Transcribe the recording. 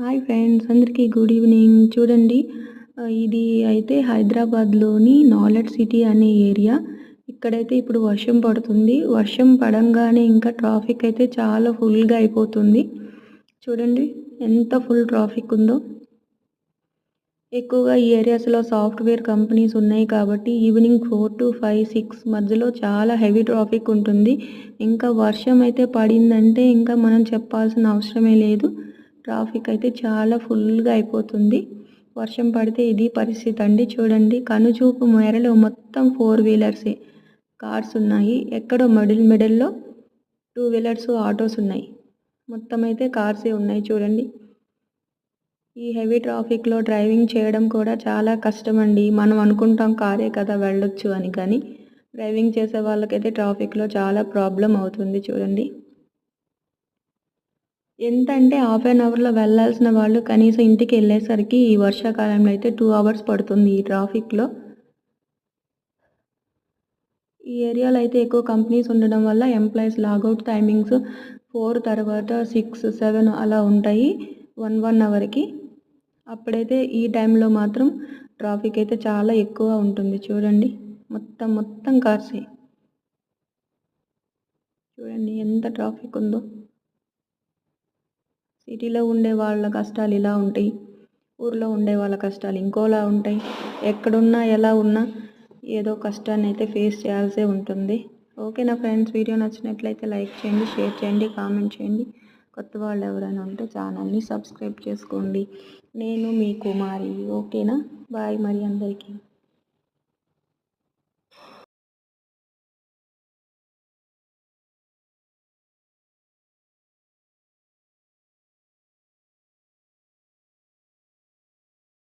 Hi friends, అందరికీ good evening. చూడండి, ఇది అయితే హైదరాబాద్లోని నాలెడ్జ్ సిటీ అనే ఏరియా. ఇక్కడైతే ఇప్పుడు వర్షం పడుతుంది. వర్షం పడంగానే ఇంకా ట్రాఫిక్ అయితే చాలా ఫుల్గా అయిపోతుంది. చూడండి ఎంత ఫుల్ ట్రాఫిక్ ఉందో. ఎక్కువగా ఈ ఏరియాస్లో సాఫ్ట్వేర్ కంపెనీస్ ఉన్నాయి కాబట్టి ఈవినింగ్ 4 to 5, 6 మధ్యలో చాలా హెవీ ట్రాఫిక్ ఉంటుంది. ఇంకా వర్షం అయితే పడిందంటే ఇంకా మనం చెప్పాల్సిన అవసరమే లేదు. ట్రాఫిక్ అయితే చాలా ఫుల్గా అయిపోతుంది. వర్షం పడితే ఇది పరిస్థితి అండి. చూడండి, కనుచూపు మేరలో మొత్తం 4 వీలర్సే, కార్స్ ఉన్నాయి. ఎక్కడో మిడిల్లో 2 వీలర్స్, ఆటోస్ ఉన్నాయి. మొత్తం అయితే కార్సే ఉన్నాయి. చూడండి, ఈ హెవీ ట్రాఫిక్లో డ్రైవింగ్ చేయడం కూడా చాలా కష్టమండి. మనం అనుకుంటాం కారే కదా వెళ్ళొచ్చు అని, కానీ డ్రైవింగ్ చేసే వాళ్ళకైతే ట్రాఫిక్లో చాలా ప్రాబ్లం అవుతుంది. చూడండి, ఎంత అంటే హాఫ్ అన్ అవర్లో వెళ్ళాల్సిన వాళ్ళు కనీసం ఇంటికి వెళ్ళేసరికి ఈ వర్షాకాలంలో అయితే 2 hours పడుతుంది ఈ ట్రాఫిక్లో. ఈ ఏరియాలో అయితే ఎక్కువ కంపెనీస్ ఉండడం వల్ల ఎంప్లాయీస్ లాగౌట్ టైమింగ్స్ 4 తర్వాత 6, 7 అలా ఉంటాయి, 1 అవర్కి. అప్పుడైతే ఈ టైంలో మాత్రం ట్రాఫిక్ అయితే చాలా ఎక్కువ ఉంటుంది. చూడండి, మొత్తం కార్సే. చూడండి ఎంత ట్రాఫిక్ ఉందో. సిటీలో ఉండే వాళ్ళ కష్టాలు ఇలా ఉంటాయి, ఊర్లో ఉండే వాళ్ళ కష్టాలు ఇంకోలా ఉంటాయి. ఎక్కడున్నా ఎలా ఉన్నా ఏదో కష్టాన్ని అయితే ఫేస్ చేయాల్సి ఉంటుంది. ఓకేనా ఫ్రెండ్స్, వీడియో నచ్చినట్లయితే లైక్ చేయండి, షేర్ చేయండి, కామెంట్ చేయండి. కొత్త వాళ్ళు ఎవరైనా ఉంటే ఛానల్ని సబ్స్క్రైబ్ చేసుకోండి. నేను మీ కుమారి. ఓకేనా, బాయ్ మరి అందరికీ.